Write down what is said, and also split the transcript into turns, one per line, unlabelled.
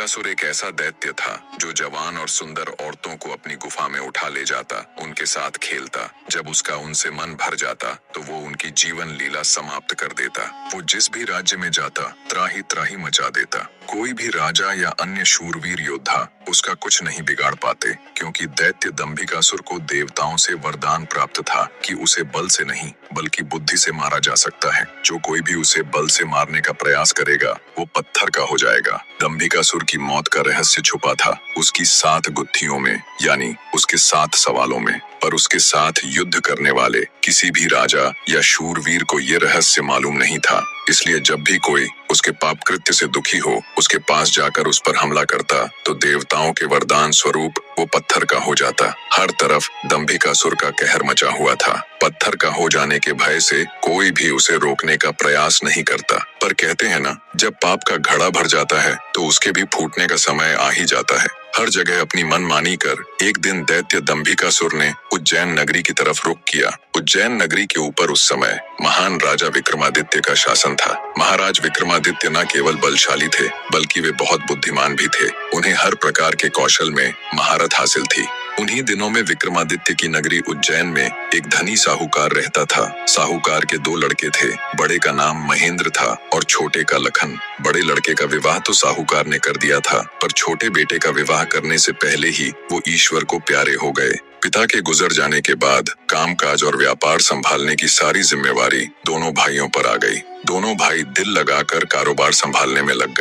दंभिकासुर एक ऐसा दैत्य था जो जवान और सुंदर औरतों को अपनी गुफा में उठा ले जाता, उनके साथ खेलता। जब उसका उनसे मन भर जाता तो वो उनकी जीवन लीला समाप्त कर देता। वो जिस भी राज्य में जाता त्राही त्राही मचा देता। कोई भी राजा या अन्य शूरवीर योद्धा उसका कुछ नहीं बिगाड़ पाते, क्योंकि दैत्य दंभिकासुर को देवताओं से वरदान प्राप्त था कि उसे बल से नहीं बल्कि बुद्धि से मारा जा सकता है। जो कोई भी उसे बल से मारने का प्रयास करेगा वो पत्थर का हो जाएगा। दंभिकासुर की मौत का रहस्य छुपा था उसकी 7 गुत्थियों में, यानी उसके 7 सवालों में। पर उसके साथ युद्ध करने वाले किसी भी राजा या शूरवीर को ये रहस्य मालूम नहीं था। इसलिए जब भी कोई उसके पाप कृत्य से दुखी हो उसके पास जाकर उस पर हमला करता तो देवताओं के वरदान स्वरूप वो पत्थर का हो जाता। हर तरफ दंभिकासुर का कहर मचा हुआ था। पत्थर का हो जाने के भय से कोई भी उसे रोकने का प्रयास नहीं करता। पर कहते हैं ना, जब पाप का घड़ा भर जाता है तो उसके भी फूटने का समय आ ही जाता है। हर जगह अपनी मनमानी कर एक दिन दैत्य दंभिकासुर ने उज्जैन नगरी की तरफ रुख किया। उज्जैन नगरी के ऊपर उस समय महान राजा विक्रमादित्य का शासन था। महाराज विक्रमादित्य न केवल बलशाली थे बल्कि वे बहुत बुद्धिमान भी थे। उन्हें हर प्रकार के कौशल में महारत हासिल थी। उन्हीं दिनों में विक्रमादित्य की नगरी उज्जैन में एक धनी साहूकार रहता था। साहूकार के 2 लड़के थे। बड़े का नाम महेंद्र था और छोटे का लखन। बड़े लड़के का विवाह तो साहूकार ने कर दिया था, पर छोटे बेटे का विवाह करने से पहले ही वो ईश्वर को प्यारे हो गए। पिता के गुजर जाने के बाद कामकाज और व्यापार संभालने की सारी जिम्मेवारी दोनों भाइयों पर आ गई। दोनों भाई दिल लगाकर कारोबार संभालने में लग गए।